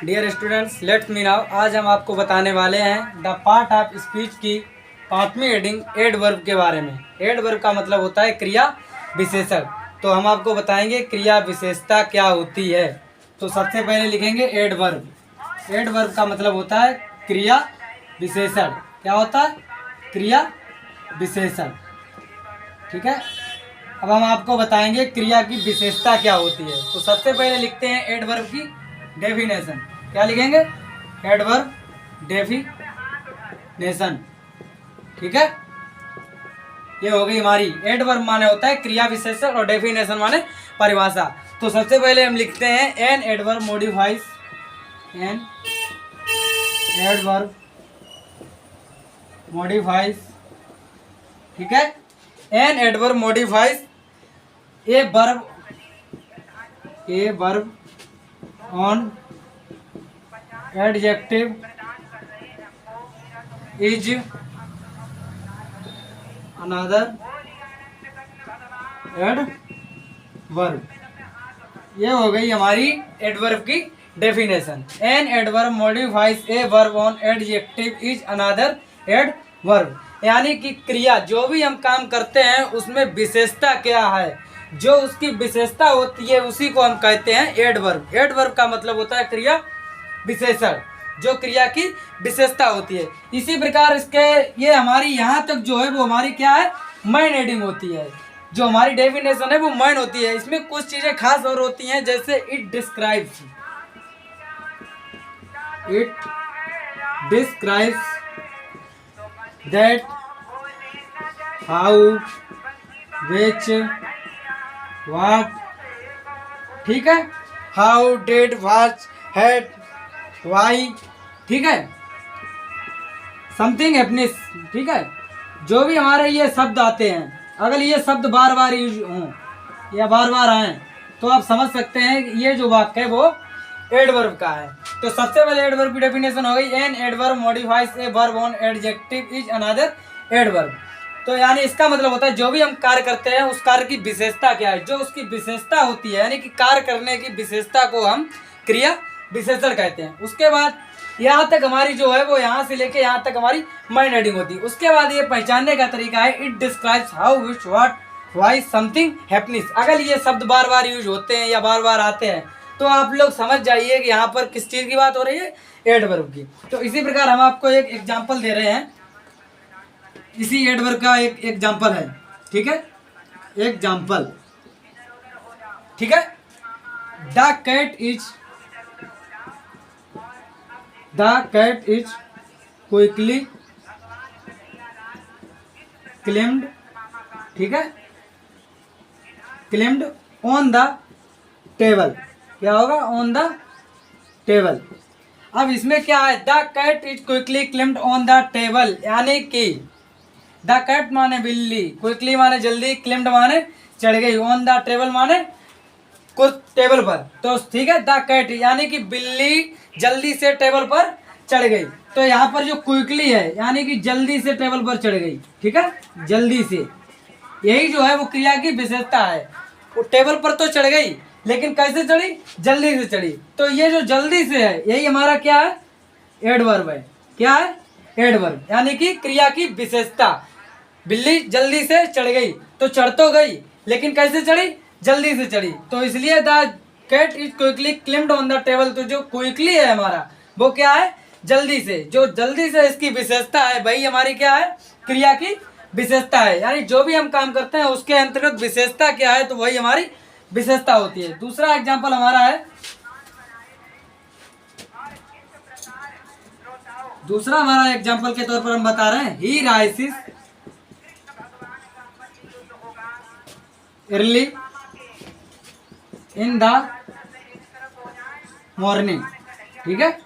Dear students, let me now. आज हम आपको बताने वाले हैं द पार्ट ऑफ स्पीच की 5वीं हेडिंग एडवर्ब के बारे में। एडवर्ब का मतलब होता है क्रिया विशेषण। तो हम आपको बताएंगे क्रिया विशेषता क्या होती है। तो सबसे पहले लिखेंगे एडवर्ब। एडवर्ब का मतलब होता है क्रिया विशेषण। क्या होता है? क्रिया विशेषण। ठीक है। अब हम आपको बताएंगे क्रिया की विशेषता क्या होती है। तो सबसे पहले लिखते हैं एडवर्ब की डेफिनेशन। क्या लिखेंगे? Adverb definition. ठीक है। ये हो गई हमारी। एडवर्ब माने होता है क्रिया विशेषण और डेफिनेशन माने परिभाषा। तो सबसे पहले हम लिखते हैं an adverb modifies. An adverb modifies. ठीक है। An adverb modifies a verb on adjective is another adverb. ये हो गई हमारी एडवर्ब की definition. An adverb modifies a verb on adjective is another adverb. यानी कि क्रिया जो भी हम काम करते हैं उसमें विशेषता क्या है, जो उसकी विशेषता होती है उसी को हम कहते हैं एडवर्ब। एडवर्ब का मतलब होता है क्रिया विशेषण, जो क्रिया की विशेषता होती है। इसी प्रकार इसके ये हमारी यहाँ तक जो है वो हमारी क्या है, मेन हेडिंग होती है। जो हमारी डेफिनेशन है वो मेन होती है। इसमें कुछ चीजें खास और होती हैं, जैसे it describes that how which what. ठीक है। How did what had why. ठीक है। Something happens. ठीक है। जो भी हमारे ये शब्द आते हैं, अगर ये शब्द बार बार यूज हों या बार बार आए तो आप समझ सकते हैं कि ये जो वाक्य है वो एडवर्ब का है। तो सबसे पहले एडवर्ब की डेफिनेशन हो गई an adverb modifies a verb on adjective is another adverb. तो यानी इसका मतलब होता है जो भी हम कार्य करते हैं उस कार्य की विशेषता क्या है, जो उसकी विशेषता होती है, यानी कि कार्य करने की विशेषता को हम क्रिया विशेषण कहते हैं। उसके बाद यहाँ तक हमारी जो है वो यहाँ से लेके यहाँ तक हमारी मेन हेडिंग होती है। उसके बाद ये पहचानने का तरीका है it describes how which what why something happens. अगर ये शब्द बार बार यूज होते हैं या बार बार आते हैं तो आप लोग समझ जाइए कि यहाँ पर किस चीज़ की बात हो रही है, एडवर्ब की। तो इसी प्रकार हम आपको एक एग्जाम्पल दे रहे हैं। इसी एडवर्ब का एक एग्जाम्पल है। ठीक है। एग्जाम्पल। ठीक है। The cat is quickly climbed. ठीक है। Climbed on the table. क्या होगा? On the table. अब इसमें क्या है? The cat is quickly climbed on the table, यानी कि द कैट माने बिल्ली, क्विकली माने जल्दी, क्लेम्ड माने चढ़ गई, ऑन द टेबल माने कुछ टेबल पर। तो ठीक है, द कैट यानी कि बिल्ली जल्दी से टेबल पर चढ़ गई। तो यहाँ पर जो क्विकली है यानी कि जल्दी से टेबल पर चढ़ गई। ठीक है। जल्दी से, यही जो है वो क्रिया की विशेषता है। वो टेबल पर तो चढ़ गई लेकिन कैसे चढ़ी? जल्दी से चढ़ी। तो ये जो जल्दी से है यही हमारा क्या है? एडवर्ब है। क्या है? एडवर्ब, यानी कि क्रिया की विशेषता। बिल्ली जल्दी से चढ़ गई, तो चढ़ तो गई लेकिन कैसे चढ़ी? जल्दी से चढ़ी। तो इसलिए the cat is quickly climbed on the table. तो जो क्विकली है हमारा वो क्या है? जल्दी से। जो जल्दी से इसकी विशेषता है वही हमारी क्या है? क्रिया की विशेषता है। यानी जो भी हम काम करते हैं उसके अंतर्गत विशेषता क्या है तो वही हमारी विशेषता होती है। दूसरा एग्जाम्पल हमारा है, दूसरा हमारा एग्जाम्पल के तौर पर हम बता रहे हैं he rises early in the morning. ठीक है।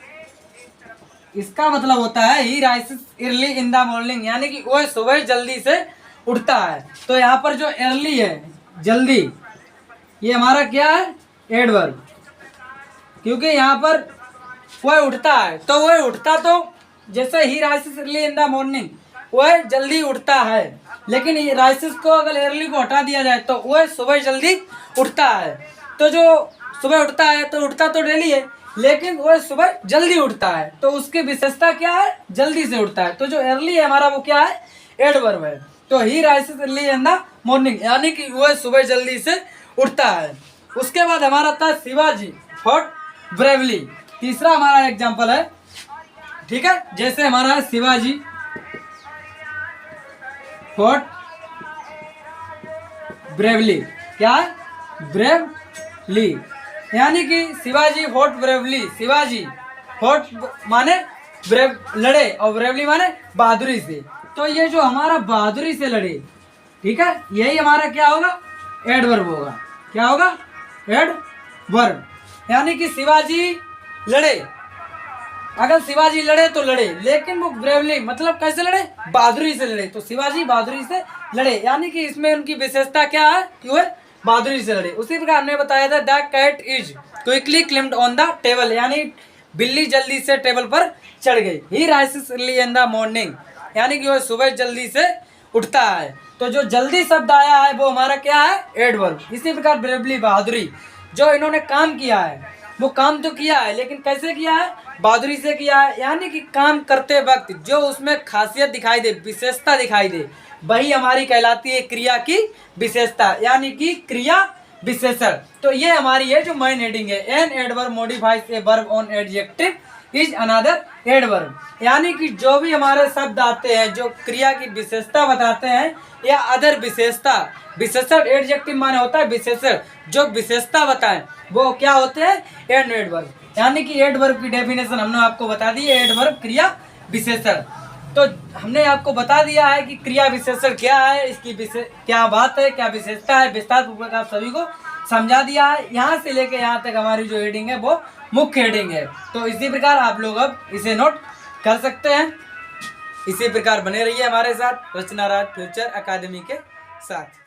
इसका मतलब होता है he rises early in the morning, यानी कि वह सुबह जल्दी से उठता है। तो यहाँ पर जो अर्ली है, जल्दी, ये हमारा क्या है? एडवर्ब। क्योंकि यहाँ पर वह उठता है, तो वह उठता तो जैसे he rises early in the morning, वह जल्दी उठता है। लेकिन राइसेस को अगर अर्ली को हटा दिया जाए तो वह सुबह जल्दी उठता है। तो जो सुबह उठता है तो उठता तो डेली है, लेकिन वो सुबह जल्दी उठता है, तो उसकी विशेषता क्या है, जल्दी से उठता है। तो जो अर्ली है हमारा वो क्या है, एडवर्ब है। तो he rises early in the morning, यानी कि वह सुबह जल्दी से उठता है। उसके बाद हमारा था शिवाजी फॉट ब्रेवली। तीसरा हमारा एग्जाम्पल है, ठीक है, जैसे हमारा है शिवाजी फॉट ब्रेवली। क्या है, ब्रेवली, यानी कि Shivaji fought bravely. Shivaji fought माने ब्रेव, लड़े, और ब्रेवली माने बहादुरी से। तो ये जो हमारा बहादुरी से लड़े, ठीक है, यही हमारा क्या होगा, एडवर्ब होगा। क्या होगा, एडवर्ब, यानी कि शिवाजी लड़े। अगर शिवाजी लड़े तो लड़े, लेकिन वो ब्रेवली मतलब कैसे लड़े, बहादुरी से लड़े। तो शिवाजी बहादुरी से लड़े, यानी कि इसमें उनकी विशेषता क्या है कि वह बहादुरी से लड़े। उसी प्रकार हमने बताया था the cat is quickly climbed on the table, यानी बिल्ली जल्दी से टेबल पर चढ़ गई। He rises early in the morning, यानी कि वह सुबह जल्दी से उठता है। तो जो जल्दी शब्द आया है वो हमारा क्या है, एडवर्ब। इसी प्रकार ब्रेवली बहादुरी, जो इन्होंने काम किया है वो काम तो किया है, लेकिन कैसे किया है, बहादुरी से किया है। यानी कि काम करते वक्त जो उसमें खासियत दिखाई दे, विशेषता दिखाई दे, वही हमारी कहलाती है क्रिया की विशेषता, यानी कि क्रिया विशेषण। तो ये हमारी है जो मेन हेडिंग है, an adverb modifies a verb on adjective is another adverb, यानी कि जो भी हमारे शब्द आते हैं जो क्रिया की विशेषता बताते हैं या अदर विशेषता, विशेषण एडजेक्टिव माने होता है विशेषण, जो विशेषता बताएं वो क्या होते हैं, एन एडवर्ब। यानी कि एडवर्ब की डेफिनेशन हमने आपको बता दी है, एडवर्ब क्रिया विशेषण। तो हमने आपको बता दिया है कि क्रिया विशेषण क्या है, इसकी क्या बात है, क्या विशेषता है, विस्तार पूर्वक आप सभी को समझा दिया है। यहाँ से लेके यहाँ तक हमारी जो हेडिंग है वो मुख्य हेडिंग है। तो इसी प्रकार आप लोग अब इसे नोट कर सकते हैं। इसी प्रकार बने रहिए हमारे साथ रचना राज फ्यूचर अकादमी के साथ।